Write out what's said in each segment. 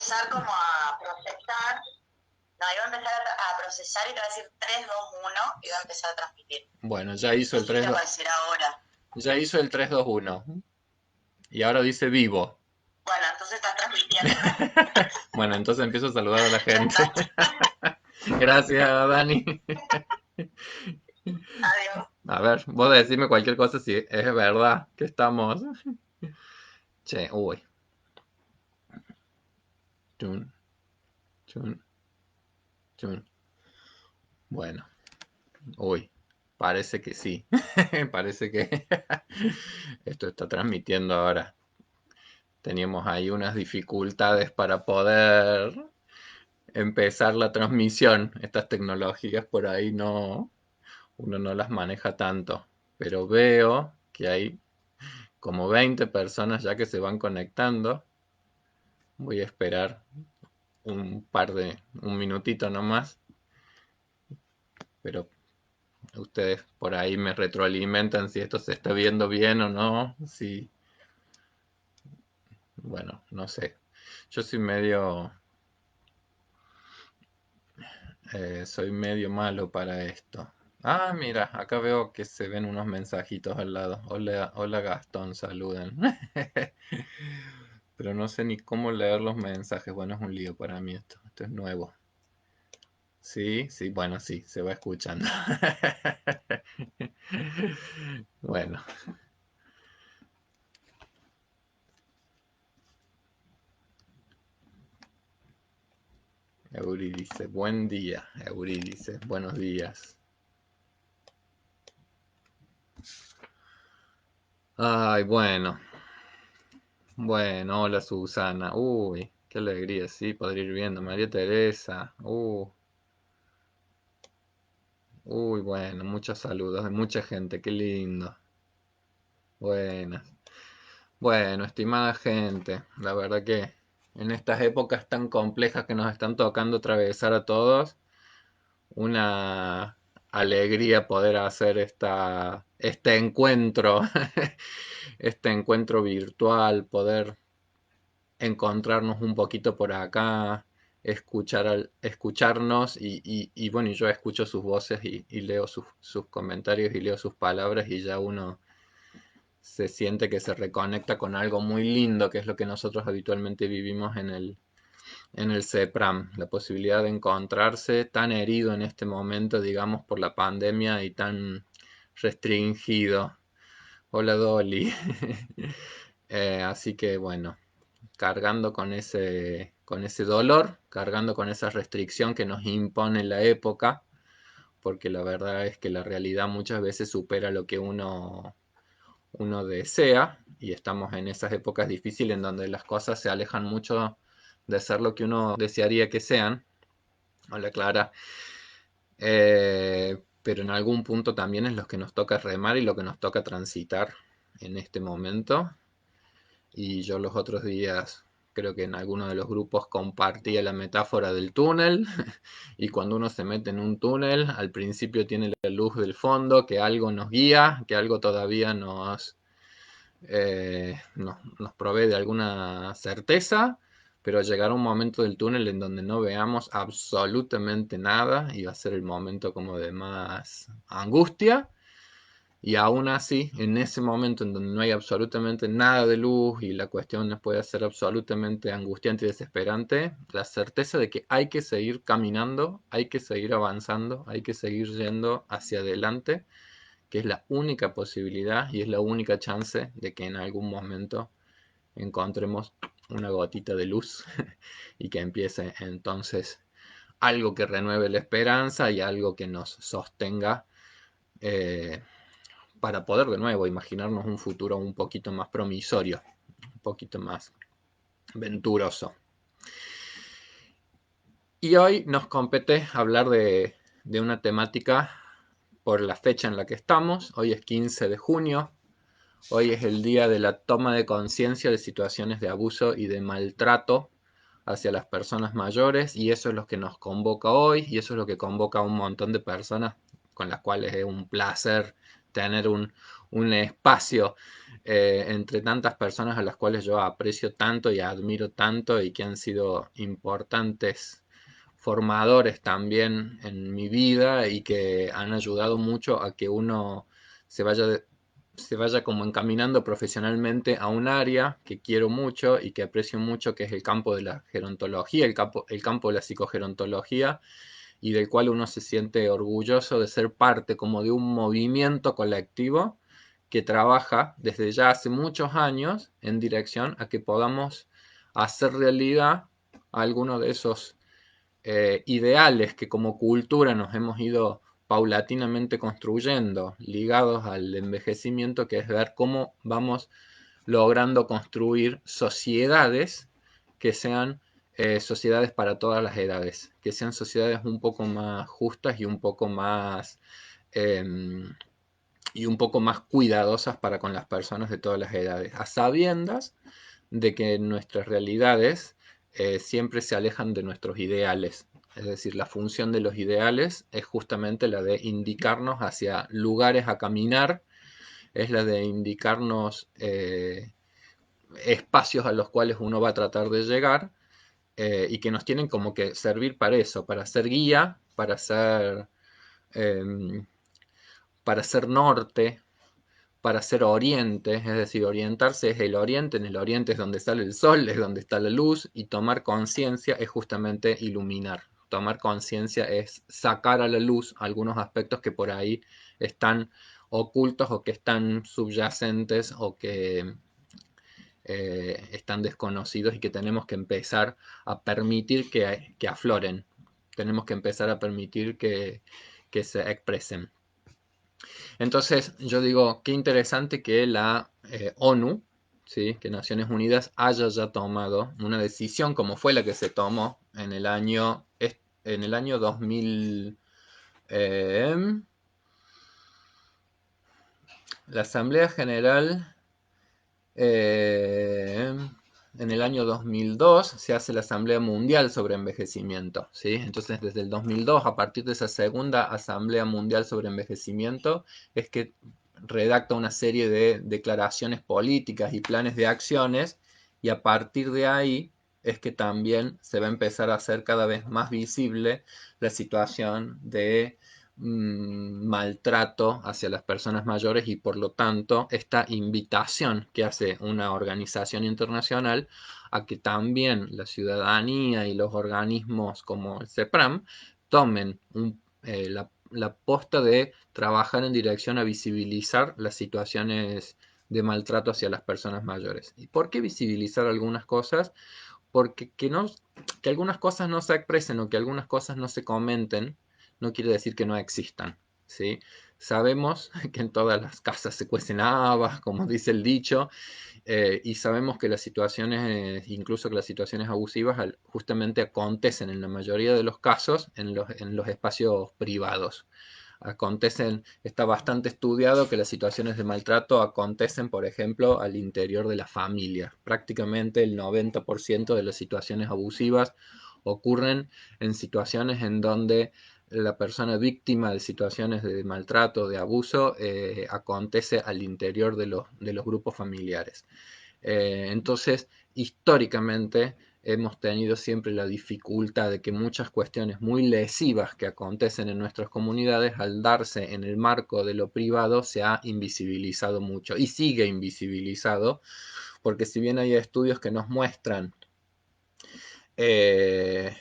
empezar como a procesar. No, iba a empezar a procesar y te va a decir 3, 2, 1 y va a empezar a transmitir. Bueno, ya hizo el ¿Qué te 3, va a decir ahora? ya hizo el 3, 2, 1. Y ahora dice vivo. Bueno, entonces estás transmitiendo. Bueno, entonces empiezo a saludar a la Ya gente. está. Gracias, Dani. Adiós. A ver, vos decime cualquier cosa si es verdad que estamos. Che, uy. Chun, chun, chun. Bueno, uy. Parece que sí. Parece que esto está transmitiendo ahora. Teníamos ahí unas dificultades para poder empezar la transmisión. Estas tecnologías por ahí no, uno no las maneja tanto. Pero veo que hay como 20 personas ya que se van conectando. Voy a esperar un minutito nomás, pero ustedes por ahí me retroalimentan si esto se está viendo bien o no, si, bueno, no sé. Yo soy medio malo para esto. Ah, mira, acá veo que se ven unos mensajitos al lado. Hola, hola Gastón, saluden. Pero no sé ni cómo leer los mensajes. Bueno, es un lío para mí esto. Esto es nuevo. Sí, sí, bueno, sí, se va escuchando. Bueno, Euri dice, buen día. Euri dice, buenos días. Ay, bueno. Bueno, hola Susana. Uy, qué alegría, sí, podría ir viendo. María Teresa. Uy, bueno, muchos saludos de mucha gente, qué lindo. Buenas. Bueno, estimada gente, la verdad que en estas épocas tan complejas que nos están tocando atravesar a todos, una alegría poder hacer este encuentro, este encuentro virtual, poder encontrarnos un poquito por acá, escucharnos y bueno, y yo escucho sus voces y leo sus comentarios y leo sus palabras y ya uno se siente que se reconecta con algo muy lindo, que es lo que nosotros habitualmente vivimos en el CEPRAM, la posibilidad de encontrarse tan herido en este momento, digamos, por la pandemia y tan restringido. Hola Dolly. Así que bueno, cargando con ese dolor, cargando con esa restricción que nos impone la época, porque la verdad es que la realidad muchas veces supera lo que uno desea, y estamos en esas épocas difíciles en donde las cosas se alejan mucho de ser lo que uno desearía que sean. Hola Clara. Pero en algún punto también es lo que nos toca remar y lo que nos toca transitar en este momento. Y yo los otros días creo que en alguno de los grupos compartía la metáfora del túnel y cuando uno se mete en un túnel, al principio tiene la luz del fondo, que algo nos guía, que algo todavía nos provee de alguna certeza, pero llegará un momento del túnel en donde no veamos absolutamente nada y va a ser el momento como de más angustia. Y aún así, en ese momento en donde no hay absolutamente nada de luz y la cuestión puede ser absolutamente angustiante y desesperante, la certeza de que hay que seguir caminando, hay que seguir avanzando, hay que seguir yendo hacia adelante, que es la única posibilidad y es la única chance de que en algún momento encontremos una gotita de luz y que empiece entonces algo que renueve la esperanza y algo que nos sostenga eh, para poder de nuevo imaginarnos un futuro un poquito más promisorio, un poquito más venturoso. Y hoy nos compete hablar de una temática por la fecha en la que estamos. Hoy es 15 de junio. Hoy es el día de la toma de conciencia de situaciones de abuso y de maltrato hacia las personas mayores, y eso es lo que nos convoca hoy y eso es lo que convoca a un montón de personas con las cuales es un placer tener un espacio entre tantas personas a las cuales yo aprecio tanto y admiro tanto y que han sido importantes formadores también en mi vida y que han ayudado mucho a que uno se vaya, se vaya como encaminando profesionalmente a un área que quiero mucho y que aprecio mucho, que es el campo de la gerontología, el campo de la psicogerontología, y del cual uno se siente orgulloso de ser parte como de un movimiento colectivo que trabaja desde ya hace muchos años en dirección a que podamos hacer realidad algunos de esos ideales que como cultura nos hemos ido paulatinamente construyendo, ligados al envejecimiento, que es ver cómo vamos logrando construir sociedades que sean sociedades para todas las edades, que sean sociedades un poco más justas eh, y un poco más cuidadosas para con las personas de todas las edades, a sabiendas de que nuestras realidades siempre se alejan de nuestros ideales. Es decir, la función de los ideales es justamente la de indicarnos hacia lugares a caminar, es la de indicarnos espacios a los cuales uno va a tratar de llegar y que nos tienen como que servir para eso, para ser guía, eh, para ser norte, para ser oriente, es decir, orientarse es el oriente, en el oriente es donde sale el sol, es donde está la luz, y tomar conciencia es justamente iluminar. Tomar conciencia es sacar a la luz algunos aspectos que por ahí están ocultos o que están subyacentes o que están desconocidos y que tenemos que empezar a permitir que afloren. Tenemos que empezar a permitir que se expresen. Entonces, yo digo, qué interesante que la ONU, ¿sí? Que Naciones Unidas haya ya tomado una decisión como fue la que se tomó en el año 2000. eh, la Asamblea General eh, en el año 2002 se hace la Asamblea Mundial sobre Envejecimiento, ¿sí? Entonces, desde el 2002, a partir de esa segunda Asamblea Mundial sobre Envejecimiento, es que redacta una serie de declaraciones políticas y planes de acciones, y a partir de ahí es que también se va a empezar a hacer cada vez más visible la situación de maltrato hacia las personas mayores, y por lo tanto esta invitación que hace una organización internacional a que también la ciudadanía y los organismos como el CEPRAM tomen la posta de trabajar en dirección a visibilizar las situaciones de maltrato hacia las personas mayores. ¿Y por qué visibilizar algunas cosas? Porque que algunas cosas no se expresen o que algunas cosas no se comenten no quiere decir que no existan, ¿sí? Sabemos que en todas las casas se cuecen habas, como dice el dicho, y sabemos que las situaciones, incluso que las situaciones abusivas, justamente acontecen en la mayoría de los casos en los espacios privados. Acontecen, está bastante estudiado que las situaciones de maltrato acontecen, por ejemplo, al interior de la familia. Prácticamente el 90% de las situaciones abusivas ocurren en situaciones en donde la persona víctima de situaciones de maltrato, de abuso, acontece al interior de los grupos familiares. Entonces, históricamente hemos tenido siempre la dificultad de que muchas cuestiones muy lesivas que acontecen en nuestras comunidades, al darse en el marco de lo privado, se ha invisibilizado mucho y sigue invisibilizado, porque si bien hay estudios que nos muestran eh,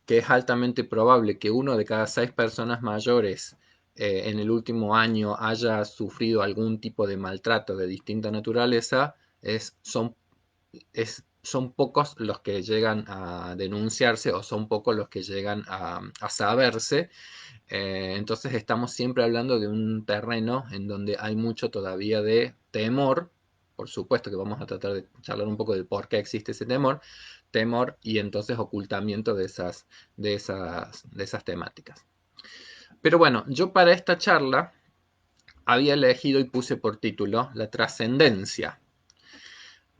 que es altamente probable que uno de cada 6 personas mayores en el último año haya sufrido algún tipo de maltrato de distinta naturaleza, son pocos los que llegan a denunciarse o son pocos los que llegan a saberse. Entonces estamos siempre hablando de un terreno en donde hay mucho todavía de temor. Por supuesto que vamos a tratar de charlar un poco de por qué existe ese temor y entonces ocultamiento de esas temáticas. Pero bueno, yo para esta charla había elegido y puse por título la trascendencia.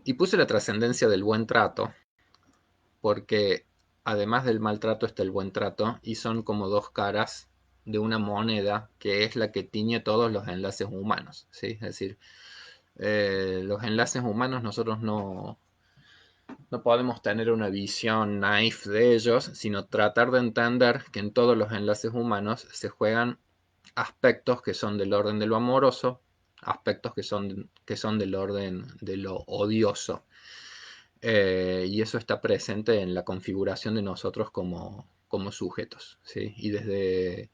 Y puse la trascendencia del buen trato, porque además del maltrato está el buen trato, y son como dos caras de una moneda que es la que tiñe todos los enlaces humanos, ¿sí? Es decir, los enlaces humanos nosotros no podemos tener una visión naif de ellos, sino tratar de entender que en todos los enlaces humanos se juegan aspectos que son del orden de lo amoroso, aspectos que son del orden de lo odioso. Y eso está presente en la configuración de nosotros como sujetos, ¿sí? Y desde,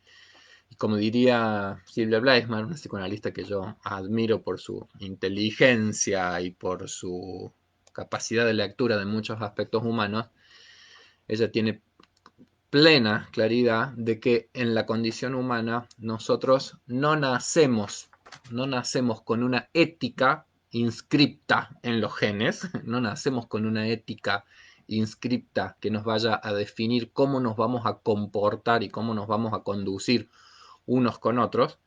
como diría Silvia Bleisman, una psicoanalista que yo admiro por su inteligencia y por su capacidad de lectura de muchos aspectos humanos, ella tiene plena claridad de que en la condición humana nosotros no nacemos con una ética inscripta en los genes, no nacemos con una ética inscripta que nos vaya a definir cómo nos vamos a comportar y cómo nos vamos a conducir unos con otros,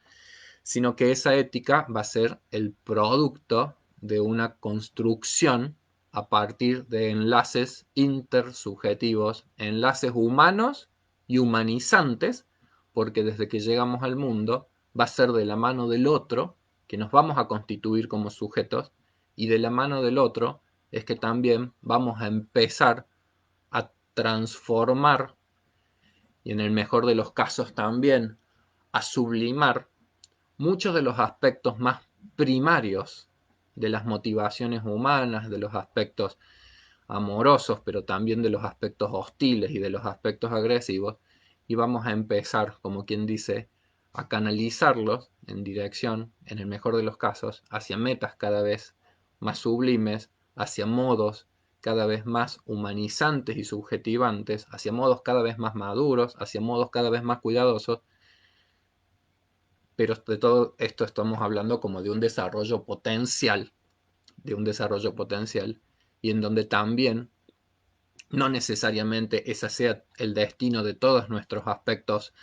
sino que esa ética va a ser el producto de una construcción a partir de enlaces intersubjetivos, enlaces humanos y humanizantes, porque desde que llegamos al mundo va a ser de la mano del otro que nos vamos a constituir como sujetos, y de la mano del otro es que también vamos a empezar a transformar, y en el mejor de los casos también a sublimar muchos de los aspectos más primarios de las motivaciones humanas, de los aspectos amorosos, pero también de los aspectos hostiles y de los aspectos agresivos, y vamos a empezar, como quien dice, a canalizarlos en dirección, en el mejor de los casos, hacia metas cada vez más sublimes, hacia modos cada vez más humanizantes y subjetivantes, hacia modos cada vez más maduros, hacia modos cada vez más cuidadosos, pero de todo esto estamos hablando como de un desarrollo potencial, y en donde también no necesariamente ese sea el destino de nuestros aspectos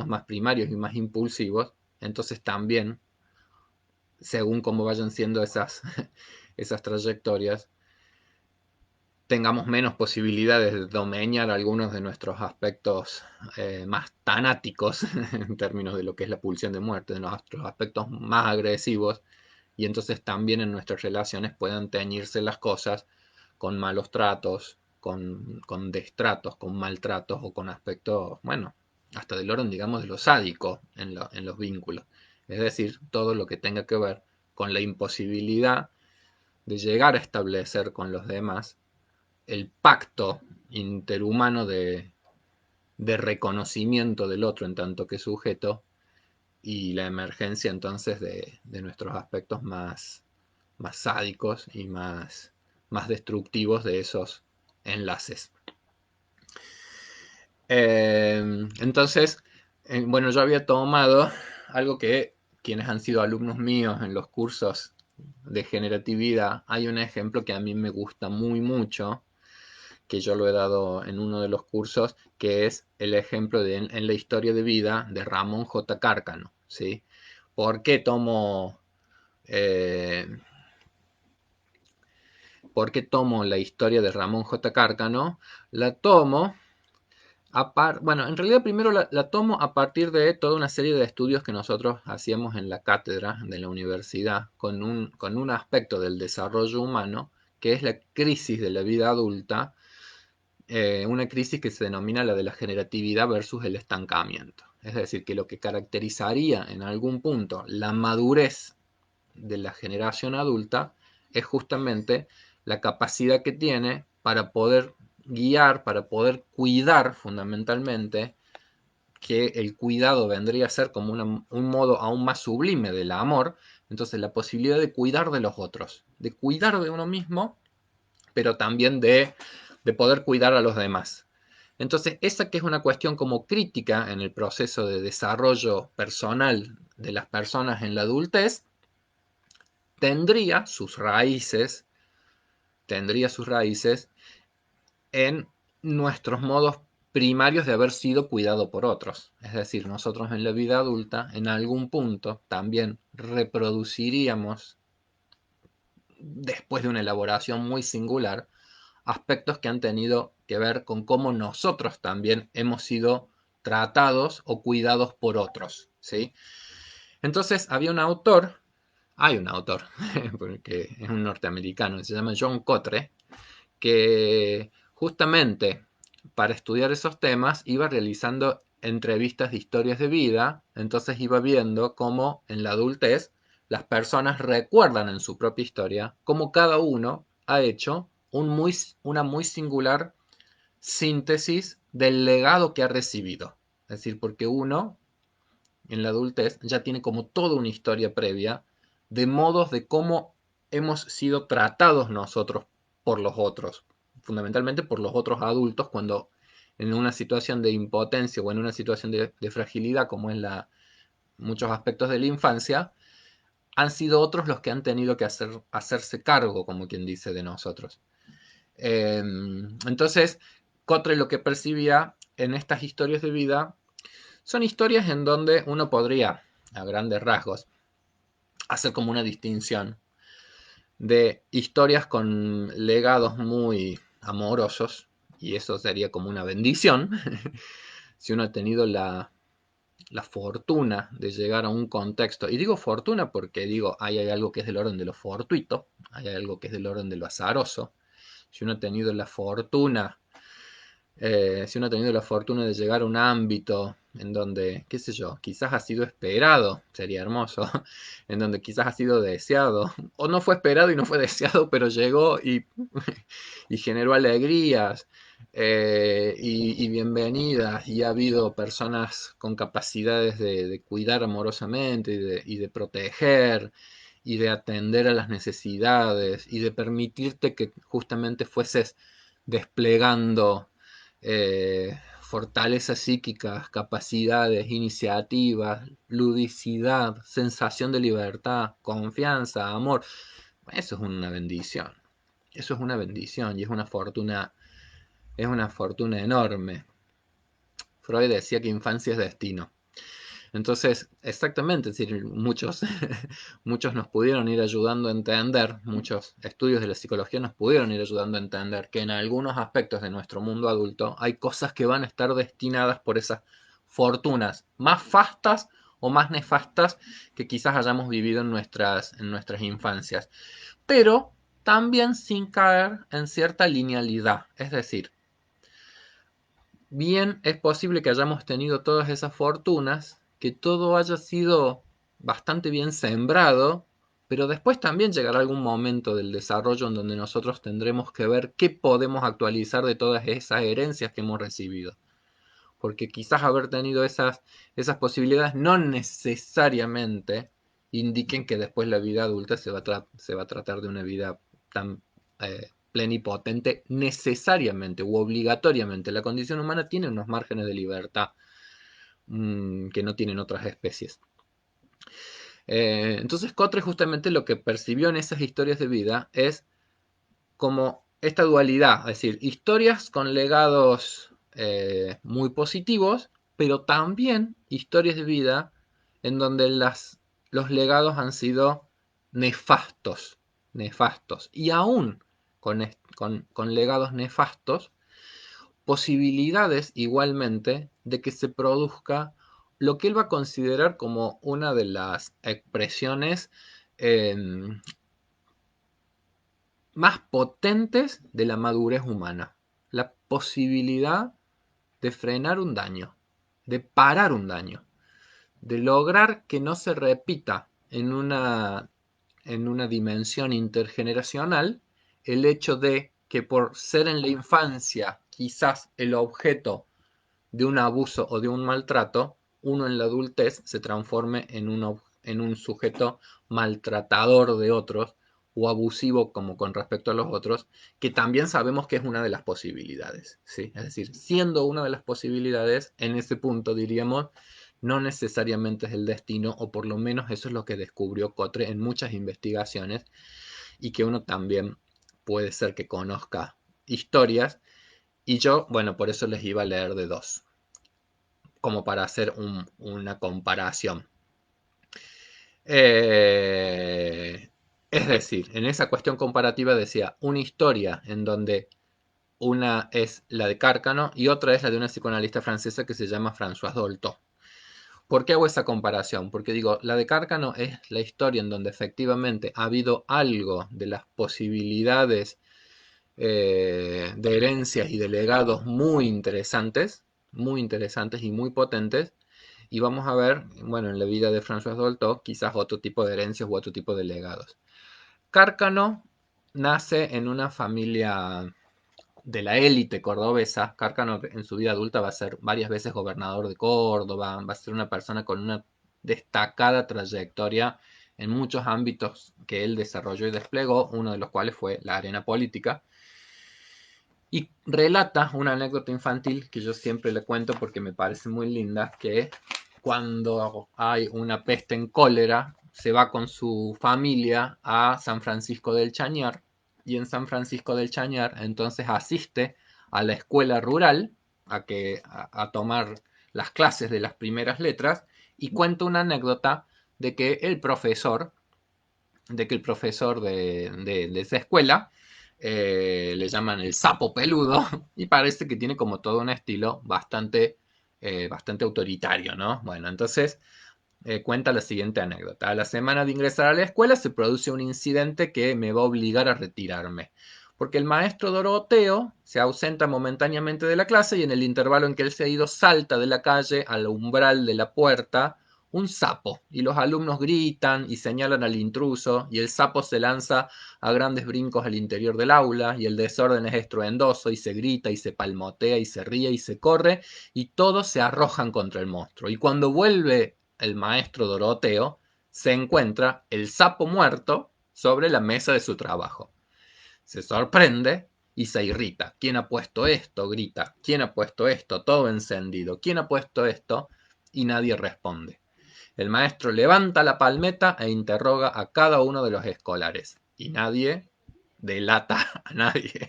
más primarios y más impulsivos. Entonces también, según cómo vayan siendo esas trayectorias, tengamos menos posibilidades de domeñar algunos de nuestros aspectos más tanáticos en términos de lo que es la pulsión de muerte, de nuestros aspectos más agresivos, y entonces también en nuestras relaciones puedan teñirse las cosas con malos tratos, con destratos, con maltratos o con aspectos, bueno, hasta del orden, digamos, de lo sádico en los vínculos. Es decir, todo lo que tenga que ver con la imposibilidad de llegar a establecer con los demás el pacto interhumano de reconocimiento del otro en tanto que sujeto, y la emergencia entonces de nuestros aspectos más sádicos y más destructivos de esos enlaces. Entonces, bueno, yo había tomado algo que quienes han sido alumnos míos en los cursos de generatividad, hay un ejemplo que a mí me gusta muy mucho, que yo lo he dado en uno de los cursos, que es el ejemplo en la historia de vida de Ramón J. Cárcano, ¿sí? ¿Por qué eh, tomo la historia de Ramón J. Cárcano? La tomo bueno, en realidad primero la tomo a partir de toda una serie de estudios que nosotros hacíamos en la cátedra de la universidad con un aspecto del desarrollo humano, que es la crisis de la vida adulta, una crisis que se denomina la de la generatividad versus el estancamiento. Es decir, que lo que caracterizaría en algún punto la madurez de la generación adulta es justamente la capacidad que tiene para poder guiar, para poder cuidar fundamentalmente, que el cuidado vendría a ser como un modo aún más sublime del amor. Entonces la posibilidad de cuidar de los otros, de cuidar de uno mismo, pero también de poder cuidar a los demás. Entonces, esa que es una cuestión como crítica en el proceso de desarrollo personal de las personas en la adultez, tendría sus raíces, tendría sus raíces en nuestros modos primarios de haber sido cuidado por otros. Es decir, nosotros en la vida adulta, en algún punto, también reproduciríamos, después de una elaboración muy singular, aspectos que han tenido que ver con cómo nosotros también hemos sido tratados o cuidados por otros, ¿sí? Entonces hay un autor, porque es un norteamericano, se llama John Cotre, que justamente para estudiar esos temas iba realizando entrevistas de historias de vida, entonces iba viendo cómo en la adultez las personas recuerdan en su propia historia cómo cada uno ha hecho una muy singular síntesis del legado que ha recibido. Es decir, porque uno en la adultez ya tiene como toda una historia previa de modos de cómo hemos sido tratados nosotros por los otros, fundamentalmente por los otros adultos cuando en una situación de impotencia o en una situación de fragilidad como es muchos aspectos de la infancia, han sido otros los que han tenido que hacerse cargo, como quien dice, de nosotros. Entonces, Cotre lo que percibía en estas historias de vida son historias en donde uno podría, a grandes rasgos, hacer como una distinción de historias con legados muy amorosos, y eso sería como una bendición, si uno ha tenido la fortuna de llegar a un contexto, y digo fortuna porque digo, hay algo que es del orden de lo fortuito, hay algo que es del orden de lo azaroso, si uno ha tenido la fortuna si uno ha tenido la fortuna de llegar a un ámbito en donde, qué sé yo, quizás ha sido esperado, sería hermoso, en donde quizás ha sido deseado, o no fue esperado y no fue deseado, pero llegó y generó alegrías y bienvenidas, y ha habido personas con capacidades de cuidar amorosamente y de proteger y de atender a las necesidades y de permitirte que justamente fueses desplegando fortalezas psíquicas, capacidades, iniciativas, ludicidad, sensación de libertad, confianza, amor. Eso es una bendición. Eso es una bendición y es una fortuna enorme. Freud decía que infancia es destino. Entonces, exactamente, es decir, muchos nos pudieron ir ayudando a entender, muchos estudios de la psicología nos pudieron ir ayudando a entender que en algunos aspectos de nuestro mundo adulto hay cosas que van a estar destinadas por esas fortunas más fastas o más nefastas que quizás hayamos vivido en nuestras infancias, pero también sin caer en cierta linealidad, es decir, bien es posible que hayamos tenido todas esas fortunas, que todo haya sido bastante bien sembrado, pero después también llegará algún momento del desarrollo en donde nosotros tendremos que ver qué podemos actualizar de todas esas herencias que hemos recibido. Porque quizás haber tenido esas posibilidades no necesariamente indiquen que después la vida adulta se va a tratar de una vida tan plenipotente necesariamente u obligatoriamente. La condición humana tiene unos márgenes de libertad que no tienen otras especies. Entonces Cotre justamente lo que percibió en esas historias de vida es como esta dualidad, es decir, historias con legados muy positivos, pero también historias de vida en donde los legados han sido nefastos, nefastos. Y aún con legados nefastos, posibilidades igualmente de que se produzca lo que él va a considerar como una de las expresiones eh, más potentes de la madurez humana. La posibilidad de frenar un daño, de parar un daño, de lograr que no se repita en una dimensión intergeneracional el hecho de que por ser en la infancia quizás el objeto de un abuso o de un maltrato, uno en la adultez se transforme en un sujeto maltratador de otros o abusivo como con respecto a los otros, que también sabemos que es una de las posibilidades, ¿sí? Es decir, siendo una de las posibilidades, en ese punto diríamos, no necesariamente es el destino, o por lo menos eso es lo que descubrió Cotre en muchas investigaciones, y que uno también puede ser que conozca historias, y yo, bueno, por eso les iba a leer de dos como para hacer una comparación. Es decir, en esa cuestión comparativa decía, una historia en donde Una es la de Cárcano y otra es la de una psicoanalista francesa que se llama Françoise Dolto. ¿Por qué hago esa comparación? Porque digo, la de Cárcano es la historia en donde efectivamente ha habido algo de las posibilidades de herencias y de legados muy interesantes y muy potentes. Y vamos a ver, bueno, en la vida de François Dolto, quizás otro tipo de herencias u otro tipo de legados. Cárcano nace en una familia de la élite cordobesa. Cárcano en su vida adulta va a ser varias veces gobernador de Córdoba, va a ser una persona con una destacada trayectoria en muchos ámbitos que él desarrolló y desplegó, uno de los cuales fue la arena política. Y relata una anécdota infantil que yo siempre le cuento porque me parece muy linda, que cuando hay una peste en cólera, se va con su familia a San Francisco del Chañar, y en San Francisco del Chañar entonces asiste a la escuela rural a tomar las clases de las primeras letras, y cuenta una anécdota de que el profesor de esa escuela le llaman el sapo peludo, y parece que tiene como todo un estilo bastante autoritario, ¿no? Bueno, entonces cuenta la siguiente anécdota. A la semana de ingresar a la escuela se produce un incidente que me va a obligar a retirarme, porque el maestro Doroteo se ausenta momentáneamente de la clase y en el intervalo en que él se ha ido salta de la calle al umbral de la puerta un sapo, y los alumnos gritan y señalan al intruso, y el sapo se lanza a grandes brincos al interior del aula, y el desorden es estruendoso, y se grita, y se palmotea, y se ríe, y se corre, y todos se arrojan contra el monstruo. Y cuando vuelve el maestro Doroteo, se encuentra el sapo muerto sobre la mesa de su trabajo. Se sorprende y se irrita. ¿Quién ha puesto esto? Grita. ¿Quién ha puesto esto? Todo encendido. ¿Quién ha puesto esto? Y nadie responde. El maestro levanta la palmeta e interroga a cada uno de los escolares. Y nadie delata a nadie.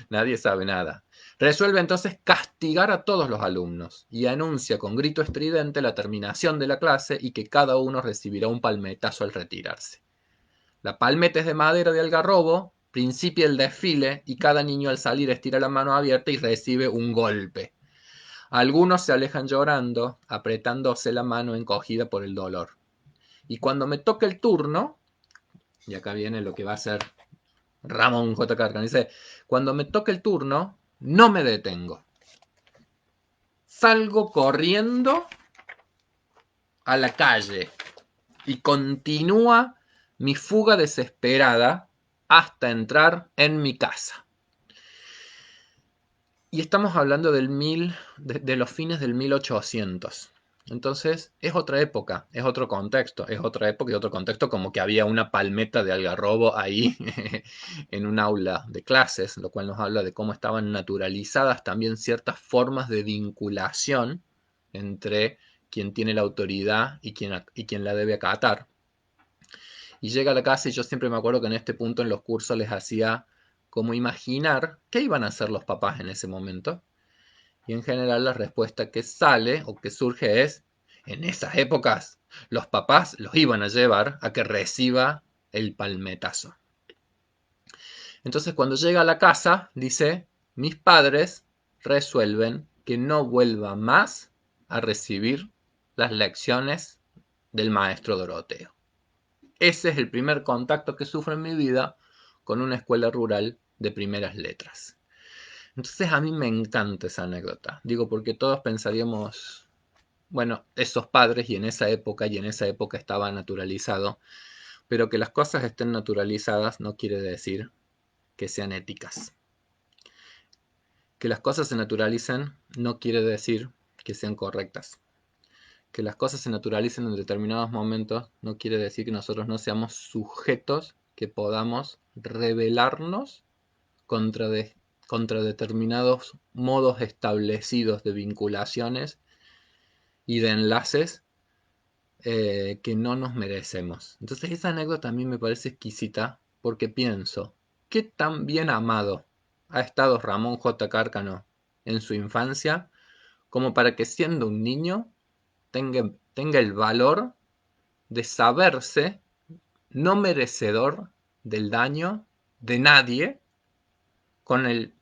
Nadie sabe nada. Resuelve entonces castigar a todos los alumnos y anuncia con grito estridente la terminación de la clase y que cada uno recibirá un palmetazo al retirarse. La palmeta es de madera de algarrobo, principia el desfile y cada niño al salir estira la mano abierta y recibe un golpe. Algunos se alejan llorando, apretándose la mano encogida por el dolor. Y cuando me toca el turno, y acá viene lo que va a ser Ramón J. Carcan, dice, cuando me toca el turno, no me detengo. Salgo corriendo a la calle y continúa mi fuga desesperada hasta entrar en mi casa. Y estamos hablando de los fines del 1800. Entonces es otra época, es otro contexto, es otra época y otro contexto, como que había una palmeta de algarrobo ahí en un aula de clases, lo cual nos habla de cómo estaban naturalizadas también ciertas formas de vinculación entre quien tiene la autoridad y quien la debe acatar. Y llega a la casa y yo siempre me acuerdo que en este punto en los cursos les hacía como imaginar qué iban a hacer los papás en ese momento. Y en general la respuesta que sale o que surge es, en esas épocas los papás los iban a llevar a que reciba el palmetazo. Entonces cuando llega a la casa dice, mis padres resuelven que no vuelva más a recibir las lecciones del maestro Doroteo. Ese es el primer contacto que sufro en mi vida con una escuela rural de primeras letras. Entonces a mí me encanta esa anécdota. Digo, porque todos pensaríamos, bueno, esos padres y en esa época estaba naturalizado, pero que las cosas estén naturalizadas no quiere decir que sean éticas. Que las cosas se naturalicen no quiere decir que sean correctas. Que las cosas se naturalicen en determinados momentos no quiere decir que nosotros no seamos sujetos que podamos rebelarnos contra, contra determinados modos establecidos de vinculaciones y de enlaces que no nos merecemos. Entonces esa anécdota a mí me parece exquisita porque pienso, ¿qué tan bien amado ha estado Ramón J. Cárcano en su infancia como para que siendo un niño tenga el valor de saberse no merecedor del daño de nadie con el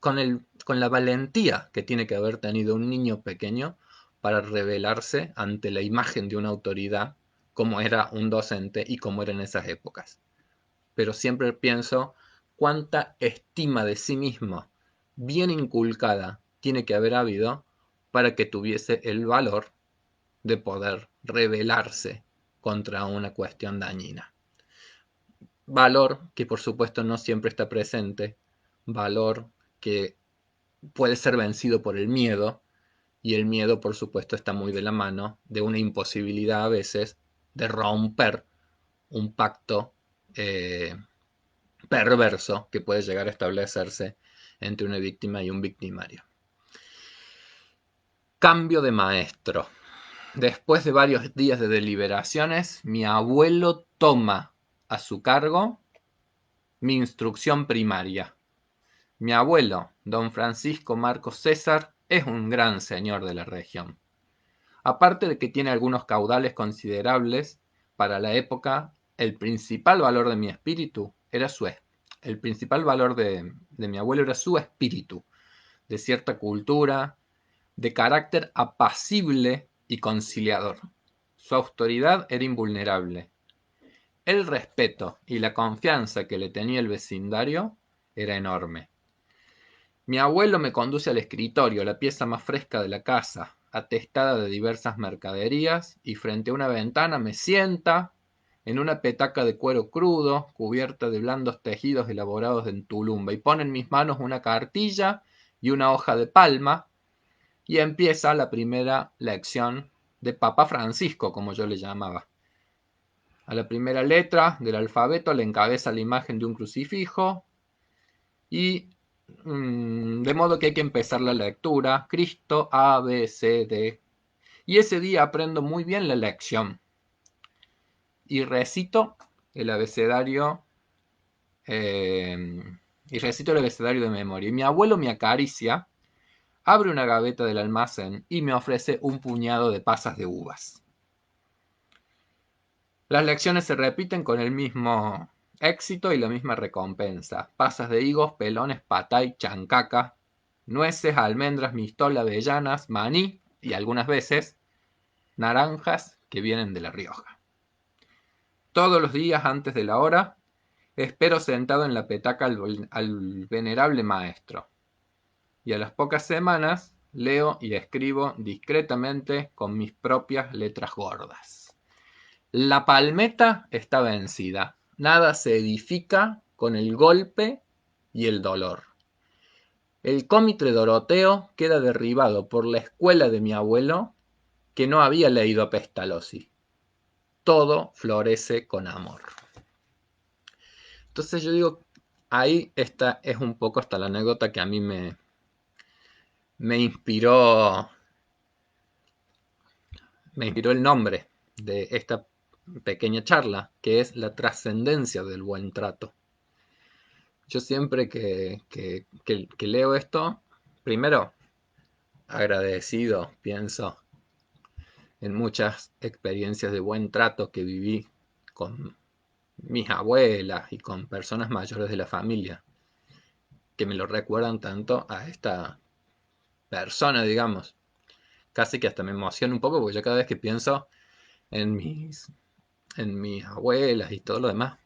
con la valentía que tiene que haber tenido un niño pequeño para rebelarse ante la imagen de una autoridad como era un docente y como era en esas épocas. Pero siempre pienso cuánta estima de sí mismo bien inculcada tiene que haber habido para que tuviese el valor de poder rebelarse contra una cuestión dañina. Valor que por supuesto no siempre está presente, valor que puede ser vencido por el miedo, y el miedo por supuesto está muy de la mano de una imposibilidad a veces de romper un pacto perverso que puede llegar a establecerse entre una víctima y un victimario. Cambio de maestro. Después de varios días de deliberaciones, mi abuelo toma a su cargo mi instrucción primaria. Mi abuelo, don Francisco Marcos César, es un gran señor de la región. Aparte de que tiene algunos caudales considerables, para la época, el principal valor de mi espíritu era el principal valor de mi abuelo era su espíritu, de cierta cultura, de carácter apacible y conciliador. Su autoridad era invulnerable. El respeto y la confianza que le tenía el vecindario era enorme. Mi abuelo me conduce al escritorio, la pieza más fresca de la casa, atestada de diversas mercaderías, y frente a una ventana me sienta en una petaca de cuero crudo, cubierta de blandos tejidos elaborados en tulumba, y pone en mis manos una cartilla y una hoja de palma, y empieza la primera lección de Papa Francisco, como yo le llamaba. A la primera letra del alfabeto le encabeza la imagen de un crucifijo, y de modo que hay que empezar la lectura. Cristo, A, B, C, D. Y ese día aprendo muy bien la lección. Y recito el abecedario. Y recito el abecedario de memoria. Y mi abuelo me acaricia, abre una gaveta del almacén y me ofrece un puñado de pasas de uvas. Las lecciones se repiten con el mismo éxito y la misma recompensa. Pasas de higos, pelones, patay, chancaca, nueces, almendras, mistol, avellanas, maní y algunas veces naranjas que vienen de La Rioja. Todos los días antes de la hora espero sentado en la petaca al venerable maestro, y a las pocas semanas leo y escribo discretamente con mis propias letras gordas. La palmeta está vencida. Nada se edifica con el golpe y el dolor. El cómitre Doroteo queda derribado por la escuela de mi abuelo, que no había leído a Pestalozzi. Todo florece con amor. Entonces yo digo, ahí esta es un poco hasta la anécdota que a mí me inspiró el nombre de esta pequeña charla, que es la trascendencia del buen trato. Yo siempre que leo esto, primero agradecido, pienso en muchas experiencias de buen trato que viví con mis abuelas y con personas mayores de la familia, que me lo recuerdan tanto a esta persona, digamos. Casi que hasta me emociona un poco porque yo cada vez que pienso en mis abuelas y todo lo demás,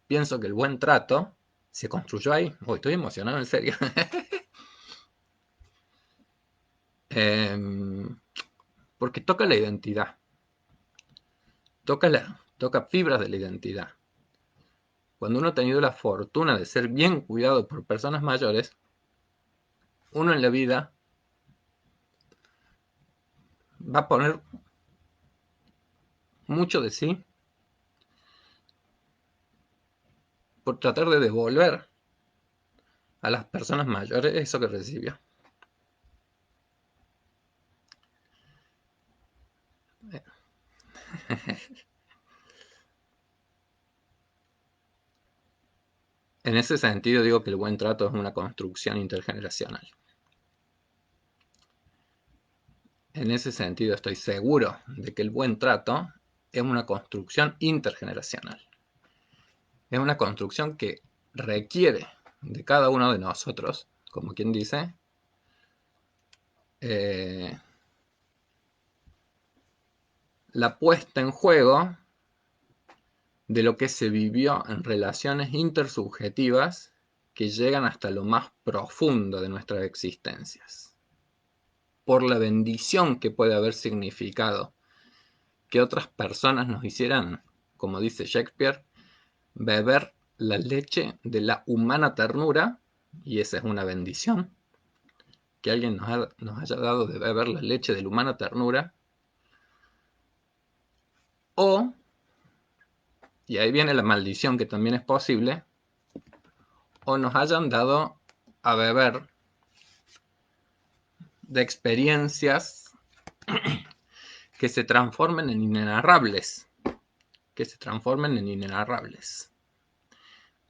pienso que el buen trato se construyó ahí. Uy, estoy emocionado, en serio. Porque toca la identidad, toca fibras de la identidad. Cuando uno ha tenido la fortuna de ser bien cuidado por personas mayores, uno en la vida va a poner mucho de sí por tratar de devolver a las personas mayores eso que recibió. En ese sentido digo que el buen trato es una construcción intergeneracional. En ese sentido estoy seguro de que el buen trato es una construcción intergeneracional. Es una construcción que requiere de cada uno de nosotros como quien dice, la puesta en juego de lo que se vivió en relaciones intersubjetivas que llegan hasta lo más profundo de nuestras existencias, por la bendición que puede haber significado que otras personas nos hicieran, como dice Shakespeare, beber la leche de la humana ternura, y esa es una bendición, que alguien nos haya dado de beber la leche de la humana ternura, o, y ahí viene la maldición que también es posible, o nos hayan dado a beber de experiencias que se transformen en inenarrables, que se transformen en inenarrables.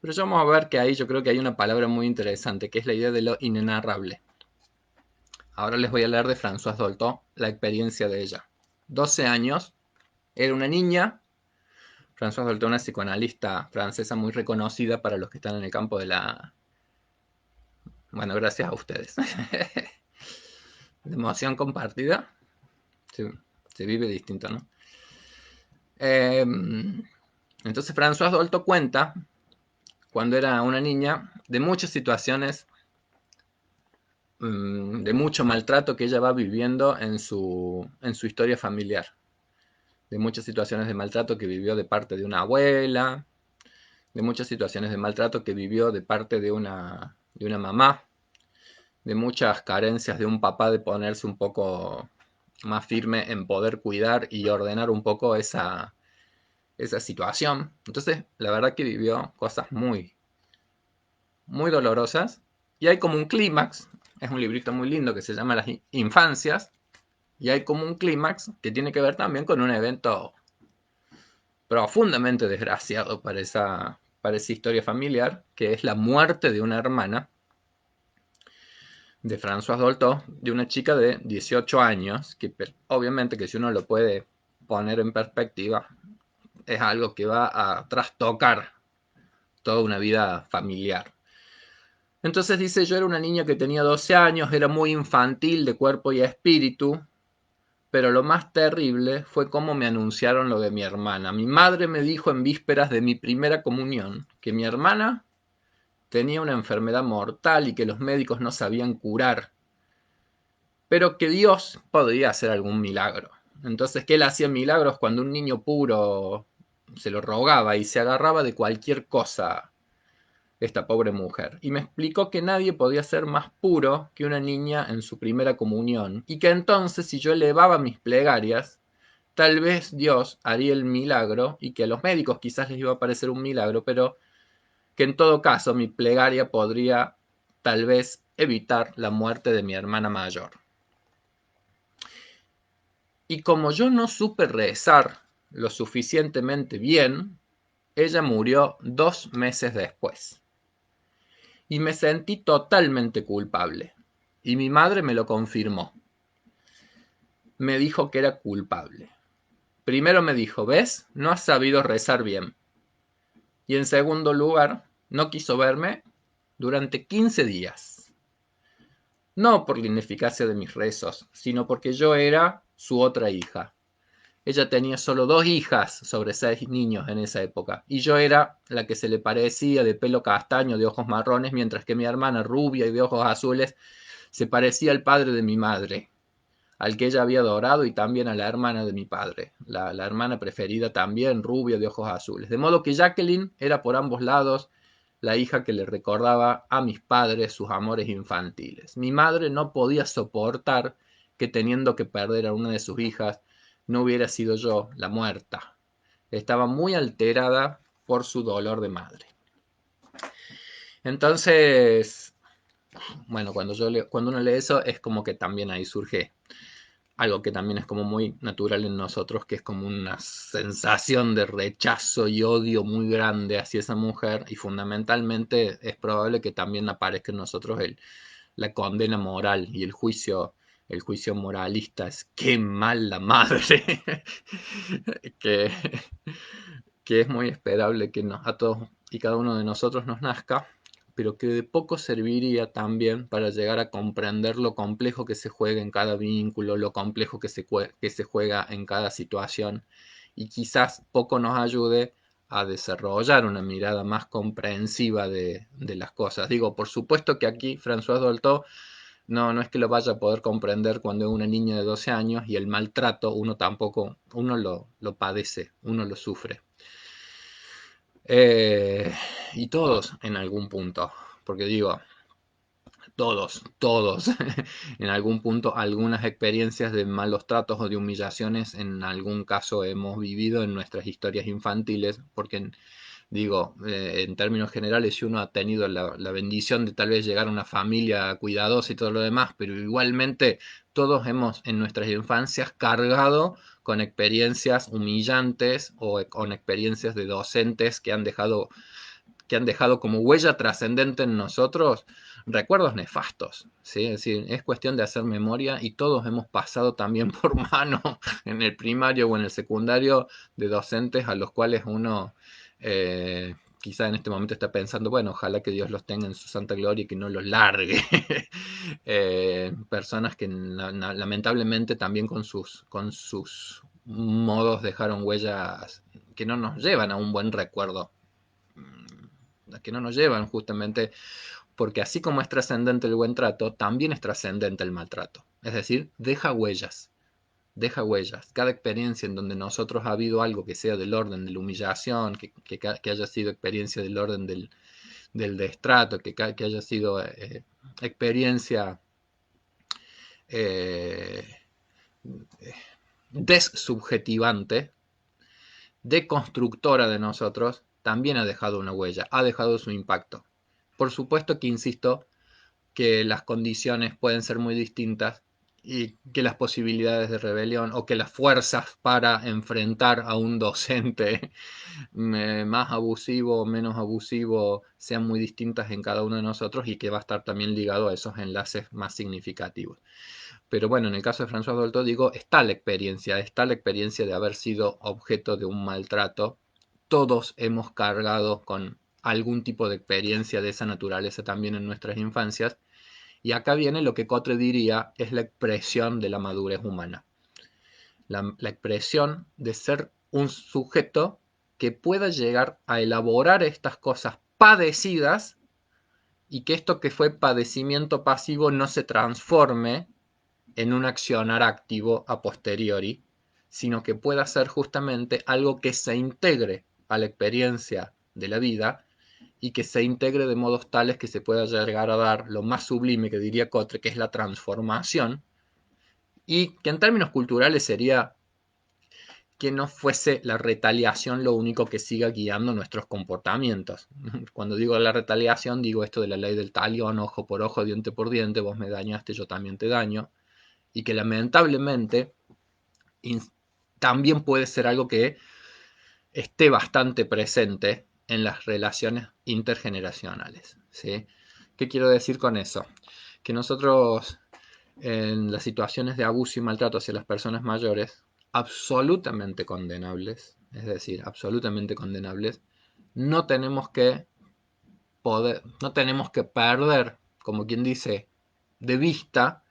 Pero ya vamos a ver que ahí yo creo que hay una palabra muy interesante, que es la idea de lo inenarrable. Ahora les voy a leer de Françoise Dolto la experiencia de ella. 12 años, era una niña. Françoise Dolto, una psicoanalista francesa muy reconocida para los que están en el campo de la... Bueno, gracias a ustedes. De emoción compartida. Se vive distinto, ¿no? Entonces Françoise Dolto cuenta, cuando era una niña, de muchas situaciones de mucho maltrato que ella va viviendo en su historia familiar. De muchas situaciones de maltrato que vivió de parte de una abuela, de muchas situaciones de maltrato que vivió de parte de una mamá, de muchas carencias de un papá de ponerse un poco más firme en poder cuidar y ordenar un poco esa situación. Entonces, la verdad que vivió cosas muy, muy dolorosas. Y hay como un clímax, es un librito muy lindo que se llama Las Infancias, y hay como un clímax que tiene que ver también con un evento profundamente desgraciado para esa historia familiar, que es la muerte de una hermana de Françoise Dolto, de una chica de 18 años, que obviamente que si uno lo puede poner en perspectiva, es algo que va a trastocar toda una vida familiar. Entonces dice, yo era una niña que tenía 12 años, era muy infantil de cuerpo y espíritu, pero lo más terrible fue cómo me anunciaron lo de mi hermana. Mi madre me dijo en vísperas de mi primera comunión que mi hermana tenía una enfermedad mortal y que los médicos no sabían curar, pero que Dios podía hacer algún milagro. Entonces, que él hacía milagros cuando un niño puro se lo rogaba y se agarraba de cualquier cosa esta pobre mujer. Y me explicó que nadie podía ser más puro que una niña en su primera comunión, y que entonces si yo elevaba mis plegarias, tal vez Dios haría el milagro, y que a los médicos quizás les iba a parecer un milagro, pero que en todo caso mi plegaria podría tal vez evitar la muerte de mi hermana mayor. Y como yo no supe rezar lo suficientemente bien, ella murió 2 meses después. Y me sentí totalmente culpable. Y mi madre me lo confirmó. Me dijo que era culpable. Primero me dijo, ¿ves? No has sabido rezar bien. Y en segundo lugar, no quiso verme durante 15 días. No por la ineficacia de mis rezos, sino porque yo era su otra hija. Ella tenía solo 2 hijas sobre 6 niños en esa época, y yo era la que se le parecía, de pelo castaño, de ojos marrones, mientras que mi hermana, rubia y de ojos azules, se parecía al padre de mi madre, al que ella había adorado, y también a la hermana de mi padre, la hermana preferida también, rubia de ojos azules. De modo que Jacqueline era por ambos lados la hija que le recordaba a mis padres sus amores infantiles. Mi madre no podía soportar que, teniendo que perder a una de sus hijas, no hubiera sido yo la muerta. Estaba muy alterada por su dolor de madre. Entonces, bueno, cuando uno lee eso, es como que también ahí surge algo que también es como muy natural en nosotros, que es como una sensación de rechazo y odio muy grande hacia esa mujer, y fundamentalmente es probable que también aparezca en nosotros la condena moral y el juicio moralista. Es qué mal la madre, que, que es muy esperable que a todos y cada uno de nosotros nos nazca, pero que de poco serviría también para llegar a comprender lo complejo que se juega en cada vínculo, lo complejo que se juega en cada situación, y quizás poco nos ayude a desarrollar una mirada más comprensiva de las cosas. Digo, por supuesto que aquí François Dolto no es que lo vaya a poder comprender cuando es una niña de 12 años, y el maltrato uno tampoco, uno lo padece, uno lo sufre. Y todos en algún punto, porque digo, todos en algún punto, algunas experiencias de malos tratos o de humillaciones en algún caso hemos vivido en nuestras historias infantiles, porque digo, en términos generales, si uno ha tenido la bendición de tal vez llegar a una familia cuidadosa y todo lo demás, pero igualmente todos hemos en nuestras infancias cargado con experiencias humillantes o con experiencias de docentes que han dejado como huella trascendente en nosotros recuerdos nefastos, ¿sí? Es decir, es cuestión de hacer memoria, y todos hemos pasado también por mano en el primario o en el secundario de docentes a los cuales uno quizá en este momento está pensando, bueno, ojalá que Dios los tenga en su santa gloria y que no los largue. Personas que lamentablemente también con sus modos dejaron huellas que no nos llevan a un buen recuerdo, que no nos llevan justamente, porque así como es trascendente el buen trato, también es trascendente el maltrato. Es decir, deja huellas, deja huellas. Cada experiencia en donde nosotros ha habido algo que sea del orden de la humillación, que haya sido experiencia del orden del destrato, que haya sido experiencia eh, dessubjetivante, deconstructora de nosotros, también ha dejado una huella, ha dejado su impacto. Por supuesto que insisto que las condiciones pueden ser muy distintas, y que las posibilidades de rebelión o que las fuerzas para enfrentar a un docente más abusivo o menos abusivo sean muy distintas en cada uno de nosotros, y que va a estar también ligado a esos enlaces más significativos. Pero bueno, en el caso de François Dolto, digo, está la experiencia de haber sido objeto de un maltrato. Todos hemos cargado con algún tipo de experiencia de esa naturaleza también en nuestras infancias, y acá viene lo que Cotre diría es la expresión de la madurez humana. La expresión de ser un sujeto que pueda llegar a elaborar estas cosas padecidas, y que esto que fue padecimiento pasivo no se transforme en un accionar activo a posteriori, sino que pueda ser justamente algo que se integre a la experiencia de la vida, y que se integre de modos tales que se pueda llegar a dar lo más sublime que diría Cotre, que es la transformación, y que en términos culturales sería que no fuese la retaliación lo único que siga guiando nuestros comportamientos. Cuando digo la retaliación, digo esto de la ley del talión, ojo por ojo, diente por diente, vos me dañaste, yo también te daño, y que lamentablemente también puede ser algo que esté bastante presente en las relaciones intergeneracionales, ¿sí? ¿Qué quiero decir con eso? Que nosotros en las situaciones de abuso y maltrato hacia las personas mayores, absolutamente condenables, es decir, absolutamente condenables, no tenemos que no tenemos que perder, como quien dice, de vista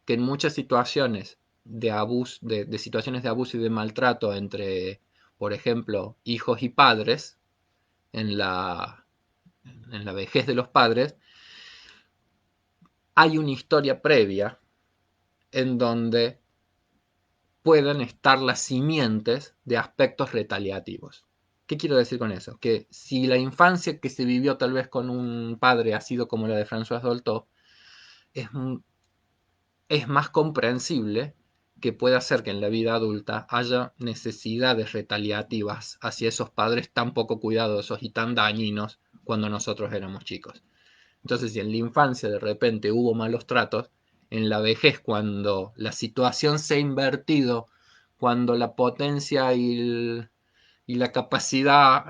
que en muchas situaciones de abuso, de situaciones de abuso y de maltrato entre, por ejemplo, hijos y padres, en la vejez de los padres, hay una historia previa en donde pueden estar las simientes de aspectos retaliativos. ¿Qué quiero decir con eso? Que si la infancia que se vivió tal vez con un padre ha sido como la de François Dolto, es, es más comprensible que pueda ser que en la vida adulta haya necesidades retaliativas hacia esos padres tan poco cuidadosos y tan dañinos cuando nosotros éramos chicos. Entonces, si en la infancia de repente hubo malos tratos, en la vejez, cuando la situación se ha invertido, cuando la potencia y la capacidad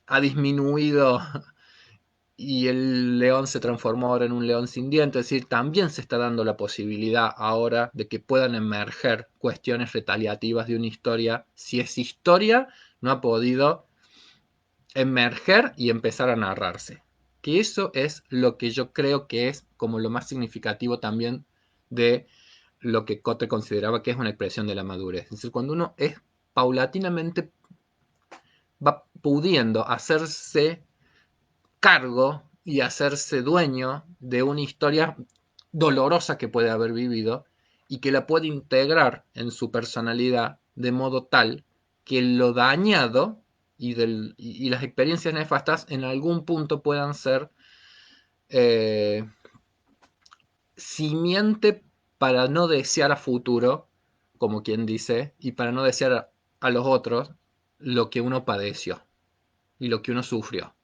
ha disminuido, y el león se transformó ahora en un león sin dientes, es decir, también se está dando la posibilidad ahora de que puedan emerger cuestiones retaliativas de una historia, si esa historia no ha podido emerger y empezar a narrarse. que eso es lo que yo creo que es como lo más significativo también de lo que Kotre consideraba que es una expresión de la madurez. Es decir, cuando uno es paulatinamente va pudiendo hacerse cargo y hacerse dueño de una historia dolorosa que puede haber vivido y que la puede integrar en su personalidad de modo tal que lo dañado y las experiencias nefastas en algún punto puedan ser eh, simiente para no desear a futuro, como quien dice, y para no desear a los otros lo que uno padeció y lo que uno sufrió.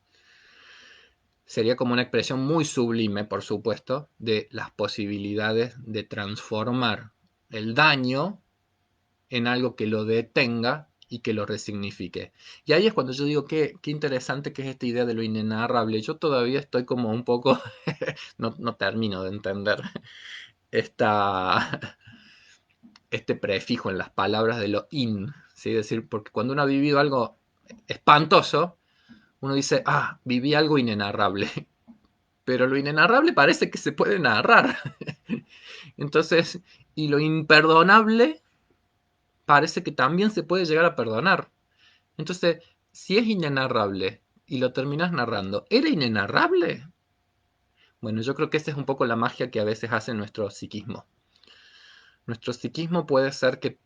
Sería como una expresión muy sublime, por supuesto, de las posibilidades de transformar el daño en algo que lo detenga y que lo resignifique. Y ahí es cuando yo digo qué interesante que es esta idea de lo inenarrable. Yo todavía estoy como un poco, no termino de entender esta, este prefijo en las palabras de lo in, ¿sí? Es decir, porque cuando uno ha vivido algo espantoso, uno dice, viví algo inenarrable. Pero lo inenarrable parece que se puede narrar. Entonces, y lo imperdonable parece que también se puede llegar a perdonar. Entonces, si es inenarrable y lo terminas narrando, ¿era inenarrable? Bueno, yo creo que esa es un poco la magia que a veces hace nuestro psiquismo. Nuestro psiquismo puede ser que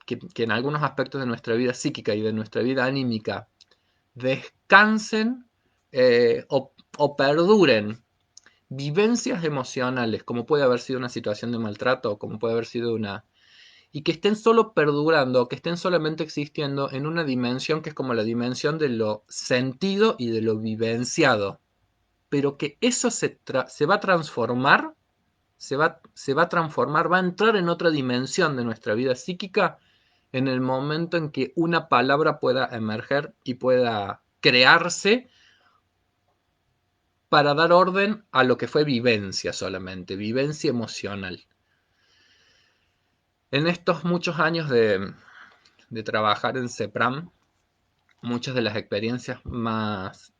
en algunos aspectos de nuestra vida psíquica y de nuestra vida anímica descansen o perduren vivencias emocionales, como puede haber sido una situación de maltrato, o como puede haber sido una... y que estén solo perdurando, que estén solamente existiendo en una dimensión que es como la dimensión de lo sentido y de lo vivenciado, pero que eso se va a transformar, se va a transformar, va a entrar en otra dimensión de nuestra vida psíquica en el momento en que una palabra pueda emerger y pueda crearse para dar orden a lo que fue vivencia solamente, vivencia emocional. En estos muchos años de trabajar en CEPRAM, muchas de las experiencias más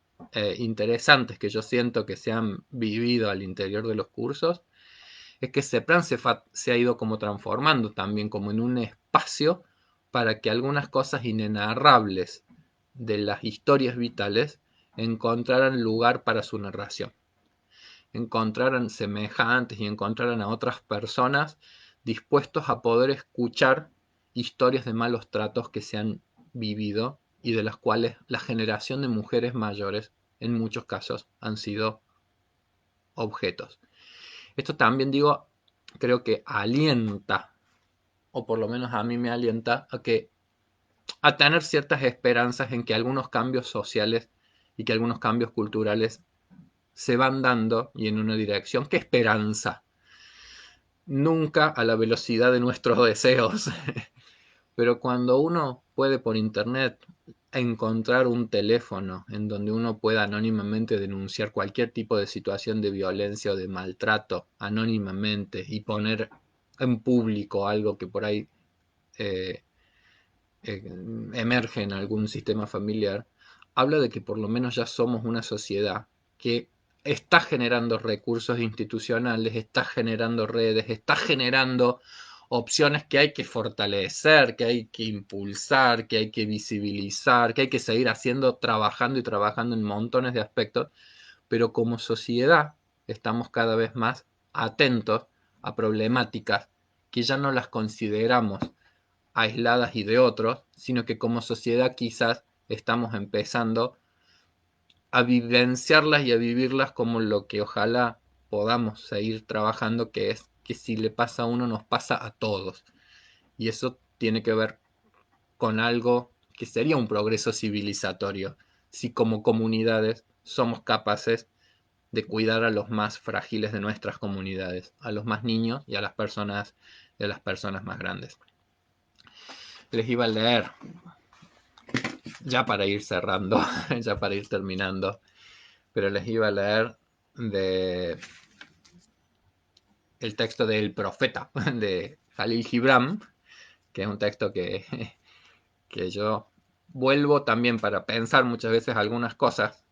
interesantes que yo siento que se han vivido al interior de los cursos es que CEPRAM se ha ido como transformando también como en un espacio para que algunas cosas inenarrables de las historias vitales encontraran lugar para su narración, encontraran semejantes y encontraran a otras personas dispuestos a poder escuchar historias de malos tratos que se han vivido y de las cuales la generación de mujeres mayores en muchos casos han sido objetos. Esto también digo, creo que alienta, o por lo menos a mí me alienta, a tener ciertas esperanzas en que algunos cambios sociales y que algunos cambios culturales se van dando y en una dirección. ¡Qué esperanza! Nunca a la velocidad de nuestros deseos, pero cuando uno puede por internet encontrar un teléfono en donde uno pueda anónimamente denunciar cualquier tipo de situación de violencia o de maltrato anónimamente y poner en público algo que por ahí eh, emerge en algún sistema familiar, habla de que por lo menos ya somos una sociedad que está generando recursos institucionales, está generando redes, está generando opciones que hay que fortalecer, que hay que impulsar, que hay que visibilizar, que hay que seguir haciendo, trabajando y trabajando en montones de aspectos, pero como sociedad estamos cada vez más atentos a problemáticas que ya no las consideramos aisladas y de otros, sino que como sociedad quizás estamos empezando a vivenciarlas y a vivirlas como lo que ojalá podamos seguir trabajando, que es que si le pasa a uno nos pasa a todos. Y eso tiene que ver con algo que sería un progreso civilizatorio, si como comunidades somos capaces de cuidar a los más frágiles de nuestras comunidades, a los más niños y a las personas más grandes. Les iba a leer ya para ir cerrando, ya para ir terminando, pero les iba a leer de el texto del Profeta de Jalil Gibran, que es un texto que yo vuelvo también para pensar muchas veces algunas cosas,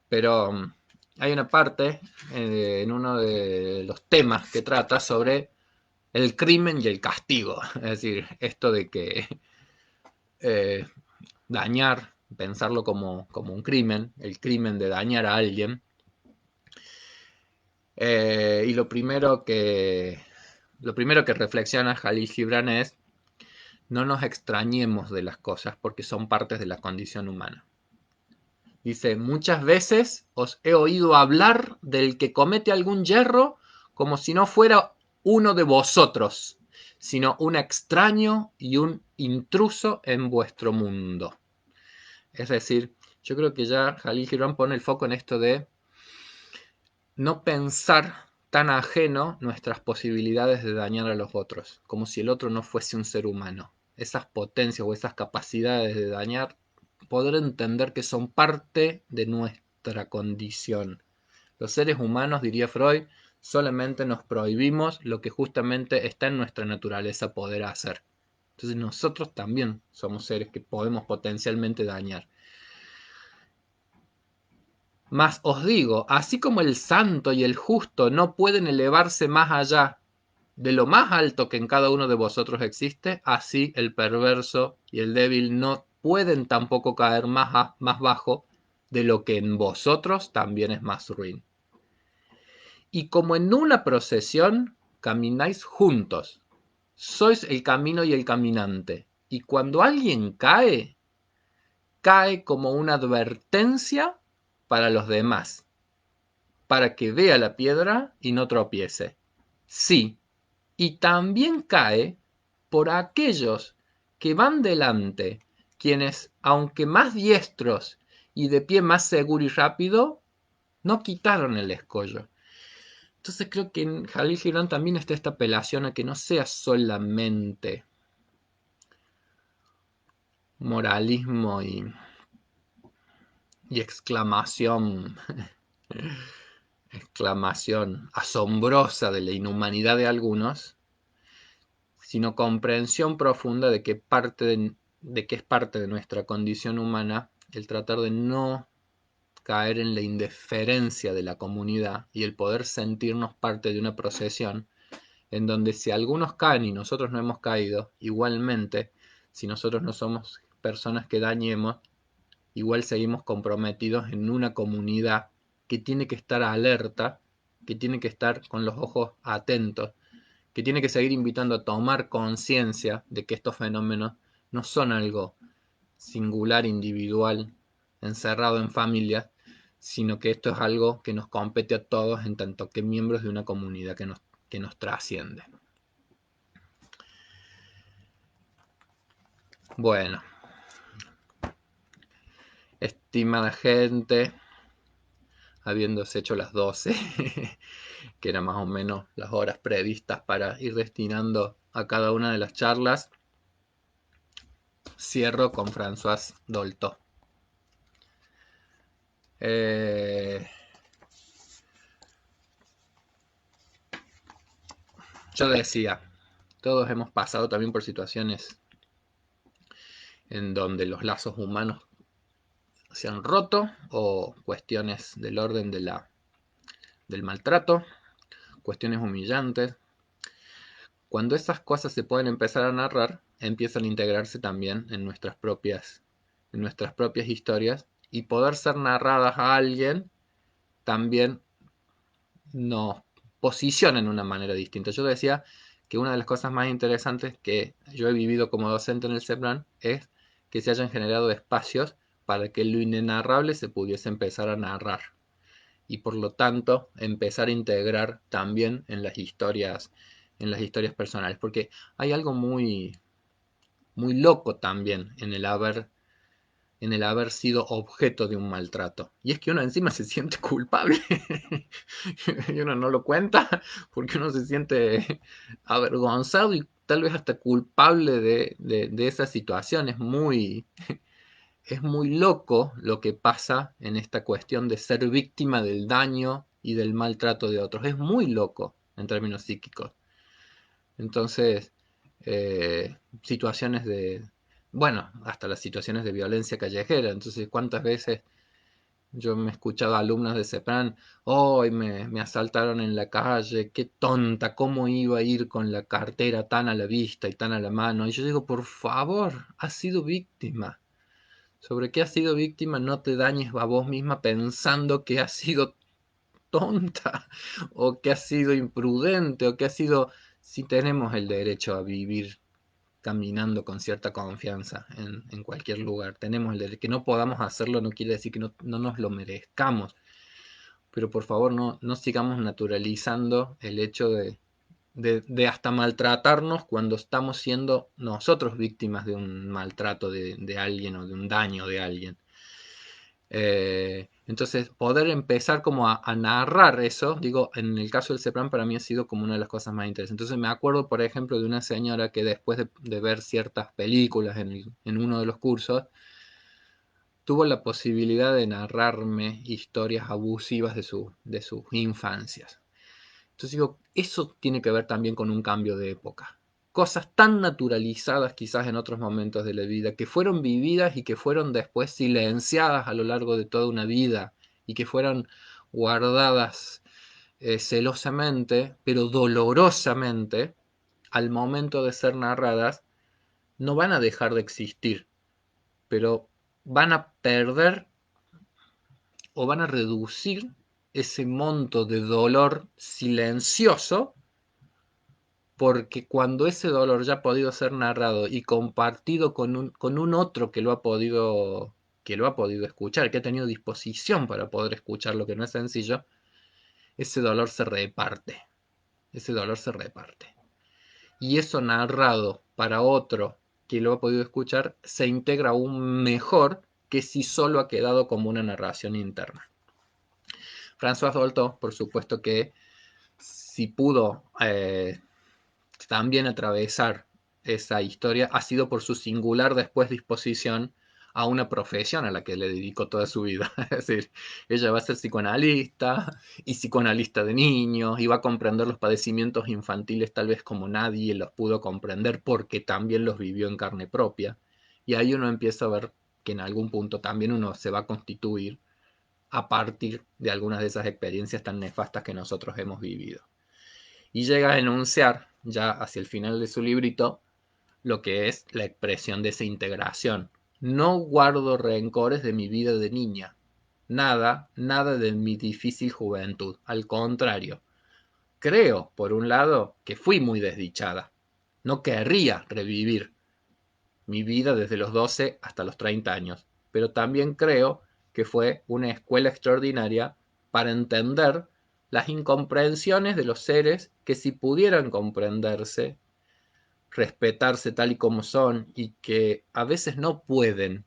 pero hay una parte en uno de los temas que trata sobre el crimen y el castigo. Es decir, esto de que eh, dañar, pensarlo como un crimen, el crimen de dañar a alguien. Y lo primero que reflexiona Jalil Gibran es: no nos extrañemos de las cosas porque son partes de la condición humana. Dice: muchas veces os he oído hablar del que comete algún yerro como si no fuera uno de vosotros, sino un extraño y un intruso en vuestro mundo. Es decir, yo creo que ya Jalil Gibran pone el foco en esto de no pensar tan ajeno nuestras posibilidades de dañar a los otros, como si el otro no fuese un ser humano. Esas potencias o esas capacidades de dañar, poder entender que son parte de nuestra condición. Los seres humanos, diría Freud, solamente nos prohibimos lo que justamente está en nuestra naturaleza poder hacer. Entonces nosotros también somos seres que podemos potencialmente dañar. Mas os digo, así como el santo y el justo no pueden elevarse más allá de lo más alto que en cada uno de vosotros existe, así el perverso y el débil no pueden tampoco caer más bajo de lo que en vosotros también es más ruin. Y como en una procesión camináis juntos, sois el camino y el caminante, y cuando alguien cae, cae como una advertencia para los demás, para que vea la piedra y no tropiece. Sí, y también cae por aquellos que van delante, quienes, aunque más diestros y de pie más seguro y rápido, no quitaron el escollo. Entonces creo que en Jalil Gibran también está esta apelación a que no sea solamente moralismo y exclamación asombrosa de la inhumanidad de algunos, sino comprensión profunda de que es parte de nuestra condición humana el tratar de no caer en la indiferencia de la comunidad y el poder sentirnos parte de una procesión en donde si algunos caen y nosotros no hemos caído, igualmente, si nosotros no somos personas que dañemos, igual seguimos comprometidos en una comunidad que tiene que estar alerta, que tiene que estar con los ojos atentos, que tiene que seguir invitando a tomar conciencia de que estos fenómenos no son algo singular, individual, encerrado en familias, sino que esto es algo que nos compete a todos en tanto que miembros de una comunidad que nos trasciende. Bueno, estimada gente, habiéndose hecho las 12, que eran más o menos las horas previstas para ir destinando a cada una de las charlas, cierro con François Dolto. Yo decía, todos hemos pasado también por situaciones en donde los lazos humanos se han roto o cuestiones del orden del maltrato, cuestiones humillantes. Cuando esas cosas se pueden empezar a narrar, empiezan a integrarse también en nuestras propias historias, y poder ser narradas a alguien también nos posiciona en una manera distinta. Yo decía que una de las cosas más interesantes que yo he vivido como docente en el CEPLAN es que se hayan generado espacios para que lo inenarrable se pudiese empezar a narrar y por lo tanto empezar a integrar también en las historias personales, porque hay algo muy muy loco también en el haber sido objeto de un maltrato. Y es que uno encima se siente culpable. Y uno no lo cuenta porque uno se siente avergonzado y tal vez hasta culpable de esa situación. Es muy loco lo que pasa en esta cuestión de ser víctima del daño y del maltrato de otros. Es muy loco en términos psíquicos. Entonces, situaciones bueno, hasta las situaciones de violencia callejera. Entonces, ¿cuántas veces Yo me he escuchado a alumnos de CEPRAN, hoy me asaltaron en la calle, qué tonta, cómo iba a ir con la cartera tan a la vista y tan a la mano. Y yo digo, por favor, has sido víctima. Sobre qué has sido víctima, no te dañes a vos misma pensando que has sido tonta o que has sido imprudente o que has sido... Si tenemos el derecho a vivir caminando con cierta confianza en cualquier lugar. Tenemos el que no podamos hacerlo no quiere decir que no nos lo merezcamos, pero por favor no sigamos naturalizando el hecho de hasta maltratarnos cuando estamos siendo nosotros víctimas de un maltrato de alguien o de un daño de alguien. Entonces, poder empezar como a narrar eso, digo, en el caso del CEPRAN para mí ha sido como una de las cosas más interesantes. Entonces, me acuerdo, por ejemplo, de una señora que después de ver ciertas películas en uno de los cursos, tuvo la posibilidad de narrarme historias abusivas de sus infancias. Entonces digo, eso tiene que ver también con un cambio de época. Cosas tan naturalizadas quizás en otros momentos de la vida, que fueron vividas y que fueron después silenciadas a lo largo de toda una vida y que fueron guardadas celosamente, pero dolorosamente, al momento de ser narradas, no van a dejar de existir, pero van a perder o van a reducir ese monto de dolor silencioso porque cuando ese dolor ya ha podido ser narrado y compartido con un otro que lo ha podido escuchar, que ha tenido disposición para poder escuchar lo que no es sencillo, ese dolor se reparte, ese dolor se reparte. Y eso narrado para otro que lo ha podido escuchar se integra aún mejor que si solo ha quedado como una narración interna. François Dolto, por supuesto que si pudo también atravesar esa historia ha sido por su singular después disposición a una profesión a la que le dedicó toda su vida. Es decir, ella va a ser psicoanalista y psicoanalista de niños y va a comprender los padecimientos infantiles tal vez como nadie los pudo comprender porque también los vivió en carne propia. Y ahí uno empieza a ver que en algún punto también uno se va a constituir a partir de algunas de esas experiencias tan nefastas que nosotros hemos vivido. Y llega a enunciar, ya hacia el final de su librito, lo que es la expresión de esa integración. No guardo rencores de mi vida de niña. Nada de mi difícil juventud. Al contrario, creo, por un lado, que fui muy desdichada. No querría revivir mi vida desde los 12 hasta los 30 años, pero también creo que fue una escuela extraordinaria para entender las incomprensiones de los seres que si pudieran comprenderse, respetarse tal y como son y que a veces no pueden.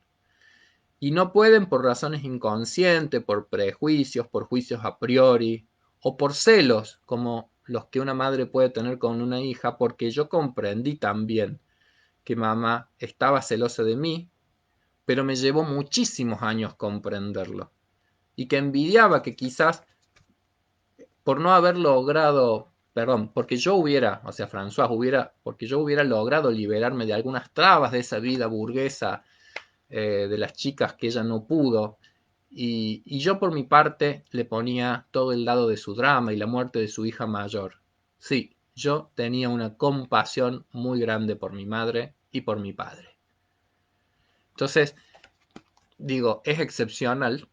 Y no pueden por razones inconscientes, por prejuicios, por juicios a priori o por celos, como los que una madre puede tener con una hija, porque yo comprendí también que mamá estaba celosa de mí, pero me llevó muchísimos años comprenderlo. Y que envidiaba que quizás por no haber logrado, perdón, porque yo hubiera, o sea, François hubiera, porque yo hubiera logrado liberarme de algunas trabas de esa vida burguesa, de las chicas que ella no pudo. Y yo por mi parte le ponía todo el lado de su drama y la muerte de su hija mayor. Sí, yo tenía una compasión muy grande por mi madre y por mi padre. Entonces, digo, es excepcional,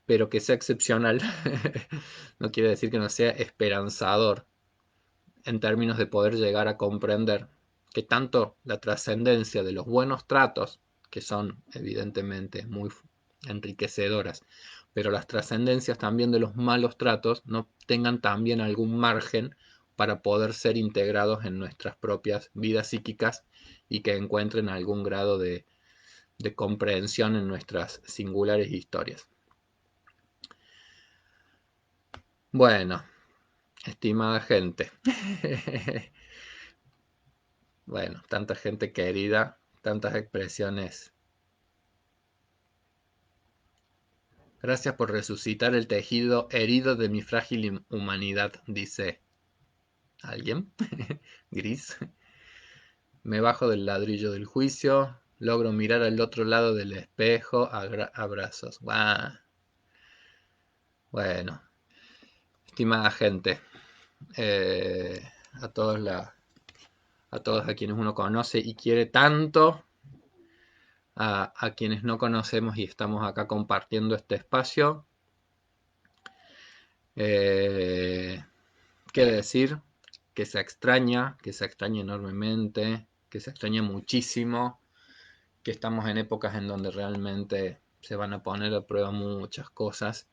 pero que sea excepcional no quiere decir que no sea esperanzador en términos de poder llegar a comprender que tanto la trascendencia de los buenos tratos, que son evidentemente muy enriquecedoras, pero las trascendencias también de los malos tratos no tengan también algún margen para poder ser integrados en nuestras propias vidas psíquicas y que encuentren algún grado de comprensión en nuestras singulares historias. Bueno, estimada gente, bueno, tanta gente querida, tantas expresiones. Gracias por resucitar el tejido herido de mi frágil humanidad, dice alguien. Gris. Me bajo del ladrillo del juicio. Logro mirar al otro lado del espejo, abrazos. Bueno, estimada gente, eh, a todos a todos a quienes uno conoce y quiere tanto, a quienes no conocemos y estamos acá compartiendo este espacio. ¿Qué decir? Que se extraña enormemente, que se extraña muchísimo, que estamos en épocas en donde realmente se van a poner a prueba muchas cosas,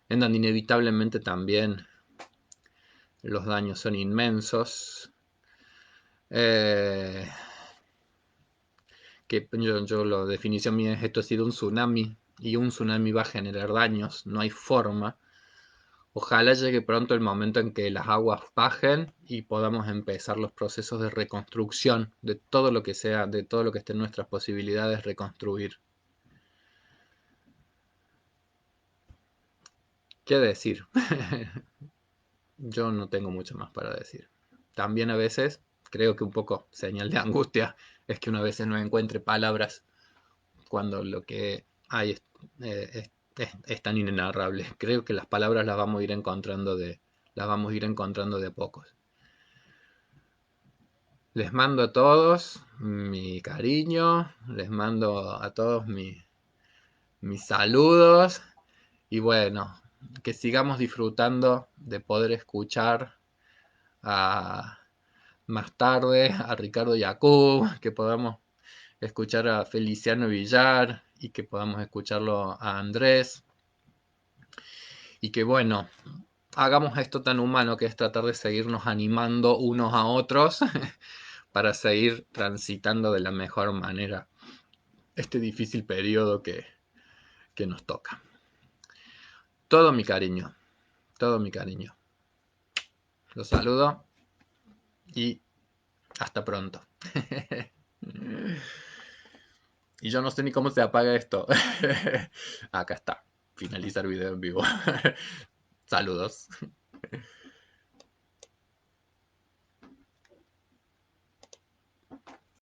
en donde inevitablemente también los daños son inmensos. Eh, que la definición mía es esto ha sido un tsunami y un tsunami va a generar daños, no hay forma. Ojalá llegue pronto el momento en que las aguas bajen y podamos empezar los procesos de reconstrucción de todo lo que sea, de todo lo que esté en nuestras posibilidades, reconstruir. ¿Qué decir? Yo no tengo mucho más para decir. También a veces, creo que un poco señal de angustia, es que uno a veces no encuentre palabras cuando lo que hay es tan inenarrable. Creo que las palabras las vamos a ir encontrando de pocos. Les mando a todos mi cariño, les mando a todos mis saludos y bueno, que sigamos disfrutando de poder escuchar a, más tarde a Ricardo Yacoub, que podamos escuchar a Feliciano Villar y que podamos escucharlo a Andrés y que bueno, hagamos esto tan humano que es tratar de seguirnos animando unos a otros para seguir transitando de la mejor manera este difícil periodo que nos toca. Todo mi cariño, todo mi cariño. Los saludo y hasta pronto. Y yo no sé ni cómo se apaga esto. Acá está. Finalizar video en vivo. Saludos.